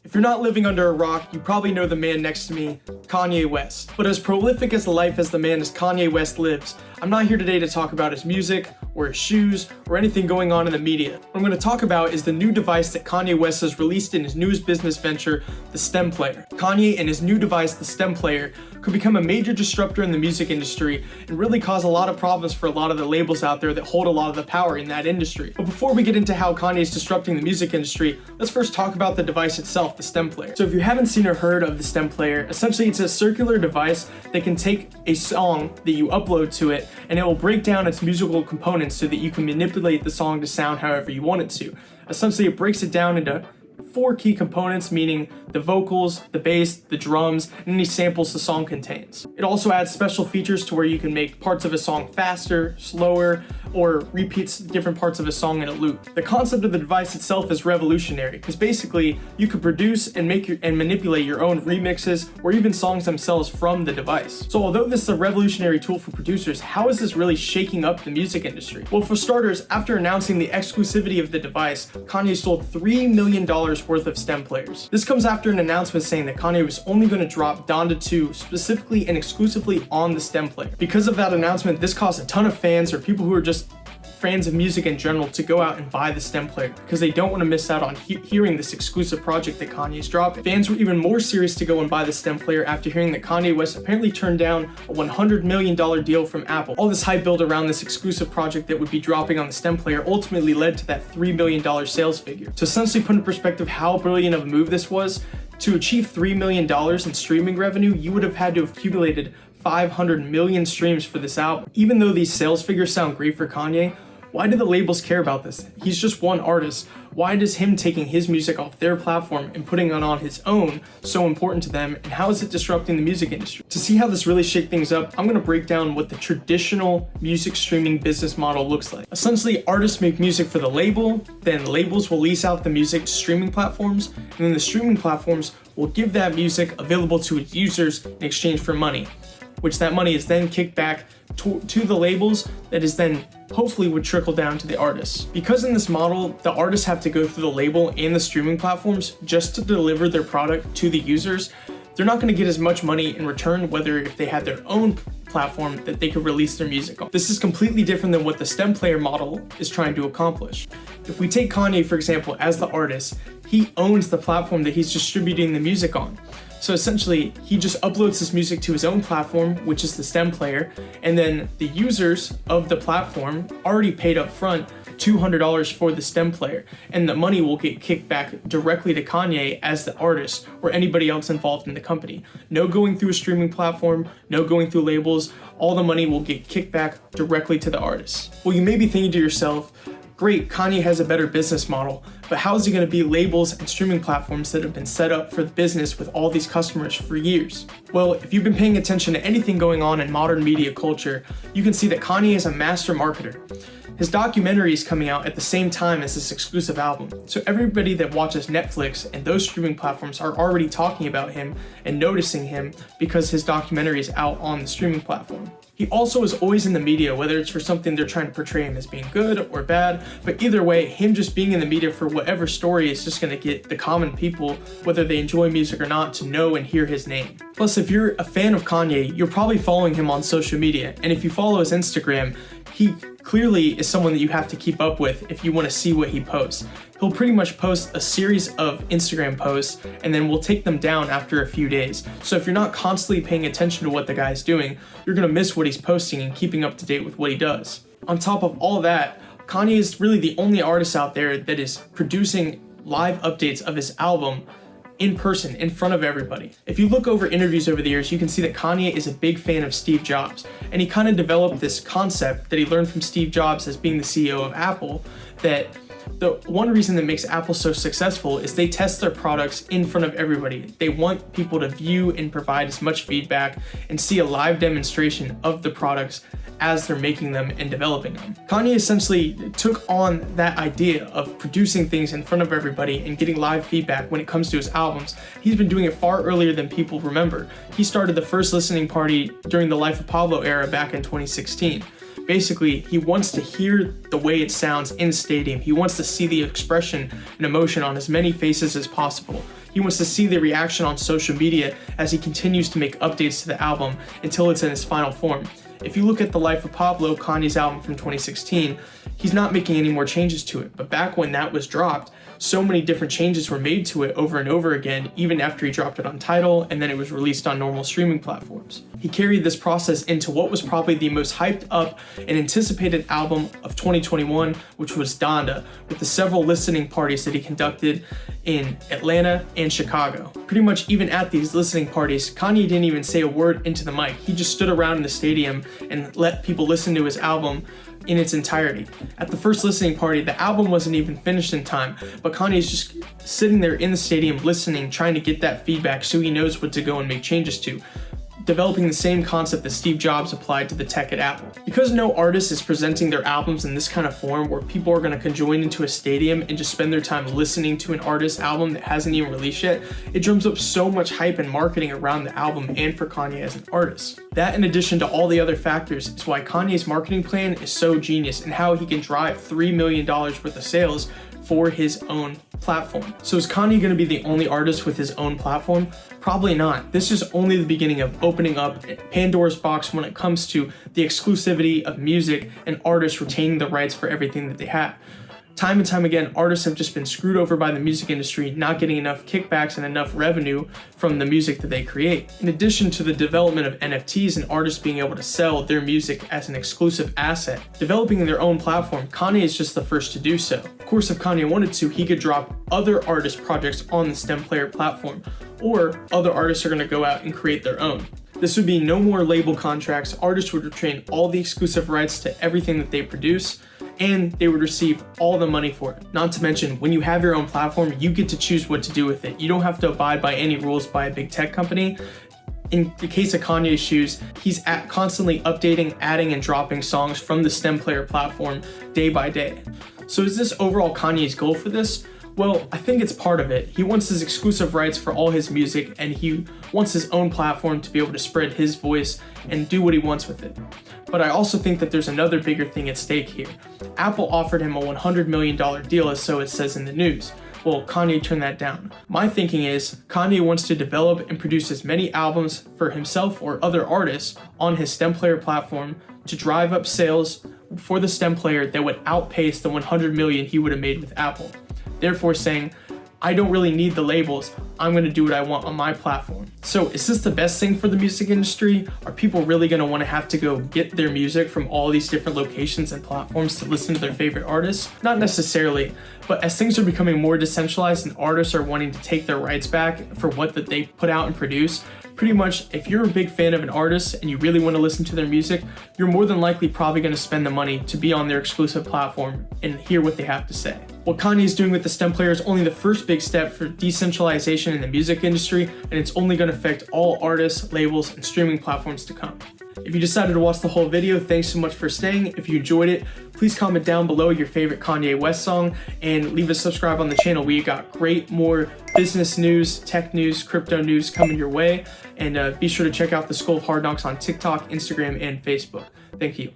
If you're not living under a rock, you probably know the man next to me, Kanye West. But as prolific as a life as the man as Kanye West lives, I'm not here today to talk about his music, or his shoes, or anything going on in the media. What I'm going to talk about is the new device that Kanye West has released in his newest business venture, the STEM Player. Kanye and his new device, the STEM Player, could become a major disruptor in the music industry and really cause a lot of problems for a lot of the labels out there that hold a lot of the power in that industry. But before we get into how Kanye is disrupting the music industry, let's first talk about the device itself, the STEM Player. So if you haven't seen or heard of the STEM Player, essentially it's a circular device that can take a song that you upload to it and it will break down its musical components so that you can manipulate the song to sound however you want it to. Essentially, it breaks it down into 4 key components, meaning the vocals, the bass, the drums, and any samples the song contains. It also adds special features to where you can make parts of a song faster, slower, or repeats different parts of a song in a loop. The concept of the device itself is revolutionary because basically you could produce and manipulate your own remixes or even songs themselves from the device. So although this is a revolutionary tool for producers, how is this really shaking up the music industry? Well, for starters, after announcing the exclusivity of the device, Kanye sold $3 million worth of STEM Players. This comes after an announcement saying that Kanye was only going to drop Donda 2 specifically and exclusively on the STEM Player. Because of that announcement, this caused a ton of fans or people who are just fans of music in general to go out and buy the STEM Player because they don't want to miss out on hearing this exclusive project that Kanye's dropping. Fans were even more serious to go and buy the STEM Player after hearing that Kanye West apparently turned down a $100 million deal from Apple. All this hype built around this exclusive project that would be dropping on the STEM Player ultimately led to that $3 million sales figure. To essentially put in perspective how brilliant of a move this was, to achieve $3 million in streaming revenue, you would have had to have accumulated 500 million streams for this album. Even though these sales figures sound great for Kanye, why do the labels care about this? He's just one artist. Why does him taking his music off their platform and putting it on his own so important to them, and how is it disrupting the music industry? To see how this really shake things up, I'm going to break down what the traditional music streaming business model looks like. Essentially, artists make music for the label, then labels will lease out the music to streaming platforms, and then the streaming platforms will give that music available to its users in exchange for money, which that money is then kicked back to the labels that is then hopefully would trickle down to the artists. Because in this model, the artists have to go through the label and the streaming platforms just to deliver their product to the users, they're not going to get as much money in return whether if they had their own platform that they could release their music on. This is completely different than what the STEM Player model is trying to accomplish. If we take Kanye, for example, as the artist, he owns the platform that he's distributing the music on. So essentially, he just uploads his music to his own platform, which is the STEM Player, and then the users of the platform already paid up front $200 for the STEM Player, and the money will get kicked back directly to Kanye as the artist or anybody else involved in the company. No going through a streaming platform, no going through labels, all the money will get kicked back directly to the artist. Well, you may be thinking to yourself, great, Kanye has a better business model, but how is he going to be labels and streaming platforms that have been set up for the business with all these customers for years? Well, if you've been paying attention to anything going on in modern media culture, you can see that Kanye is a master marketer. His documentary is coming out at the same time as this exclusive album, so everybody that watches Netflix and those streaming platforms are already talking about him and noticing him because his documentary is out on the streaming platform. He also is always in the media, whether it's for something they're trying to portray him as being good or bad, but either way, him just being in the media for whatever story is just going to get the common people, whether they enjoy music or not, to know and hear his name. Plus, if you're a fan of Kanye, you're probably following him on social media, and if you follow his Instagram, he clearly is someone that you have to keep up with if you want to see what he posts. He'll pretty much post a series of Instagram posts and then we'll take them down after a few days. So if you're not constantly paying attention to what the guy's doing, you're going to miss what he's posting and keeping up to date with what he does. On top of all that, Kanye is really the only artist out there that is producing live updates of his album in person, in front of everybody. If you look over interviews over the years, you can see that Kanye is a big fan of Steve Jobs, and he kind of developed this concept that he learned from Steve Jobs as being the CEO of Apple, that the one reason that makes Apple so successful is they test their products in front of everybody. They want people to view and provide as much feedback and see a live demonstration of the products as they're making them and developing them. Kanye essentially took on that idea of producing things in front of everybody and getting live feedback when it comes to his albums. He's been doing it far earlier than people remember. He started the first listening party during the Life of Pablo era back in 2016. Basically, he wants to hear the way it sounds in stadium. He wants to see the expression and emotion on as many faces as possible. He He wants to see the reaction on social media as he continues to make updates to the album until it's in its final form. If you look at The Life of Pablo, Kanye's album from 2016, he's not making any more changes to it. But back when that was dropped, so many different changes were made to it over and over again, even after he dropped it on Tidal and then it was released on normal streaming platforms. He carried this process into what was probably the most hyped up and anticipated album of 2021, which was Donda, with the several listening parties that he conducted in Atlanta and Chicago. Pretty much even at these listening parties, Kanye didn't even say a word into the mic. He just stood around in the stadium and let people listen to his album in its entirety. At the first listening party, the album wasn't even finished in time, but Kanye's just sitting there in the stadium listening, trying to get that feedback so he knows what to go and make changes to, developing the same concept that Steve Jobs applied to the tech at Apple. Because no artist is presenting their albums in this kind of form where people are going to conjoin into a stadium and just spend their time listening to an artist's album that hasn't even released yet, it drums up so much hype and marketing around the album and for Kanye as an artist. That, in addition to all the other factors, is why Kanye's marketing plan is so genius and how he can drive $3 million worth of sales for his own platform. So is Kanye going to be the only artist with his own platform? Probably not. This is only the beginning of opening up Pandora's box when it comes to the exclusivity of music and artists retaining the rights for everything that they have. Time and time again, artists have just been screwed over by the music industry, not getting enough kickbacks and enough revenue from the music that they create. In addition to the development of NFTs and artists being able to sell their music as an exclusive asset, developing their own platform, Kanye is just the first to do so. Of course, if Kanye wanted to, he could drop other artist projects on the STEM Player platform, or other artists are going to go out and create their own. This would be no more label contracts. Artists would retain all the exclusive rights to everything that they produce, and they would receive all the money for it. Not to mention, when you have your own platform, you get to choose what to do with it. You don't have to abide by any rules by a big tech company. In the case of Kanye's shoes, he's constantly updating, adding, and dropping songs from the STEM Player platform day by day. So is this overall Kanye's goal for this? Well, I think it's part of it. He wants his exclusive rights for all his music, and he wants his own platform to be able to spread his voice and do what he wants with it. But I also think that there's another bigger thing at stake here. Apple offered him a $100 million deal, as so it says in the news. Well, Kanye turned that down. My thinking is Kanye wants to develop and produce as many albums for himself or other artists on his STEM Player platform to drive up sales for the STEM Player that would outpace the $100 million he would have made with Apple. Therefore saying, I don't really need the labels, I'm going to do what I want on my platform. So is this the best thing for the music industry? Are people really going to want to have to go get their music from all these different locations and platforms to listen to their favorite artists? Not necessarily, but as things are becoming more decentralized and artists are wanting to take their rights back for what that they put out and produce, pretty much if you're a big fan of an artist and you really want to listen to their music, you're more than likely probably going to spend the money to be on their exclusive platform and hear what they have to say. What Kanye is doing with the STEM Player is only the first big step for decentralization in the music industry, and it's only going to affect all artists, labels, and streaming platforms to come. If you decided to watch the whole video, thanks so much for staying. If you enjoyed it, please comment down below your favorite Kanye West song and leave a subscribe on the channel. We got great more business news, tech news, crypto news coming your way. And be sure to check out the School of Hard Knocks on TikTok, Instagram, and Facebook. Thank you.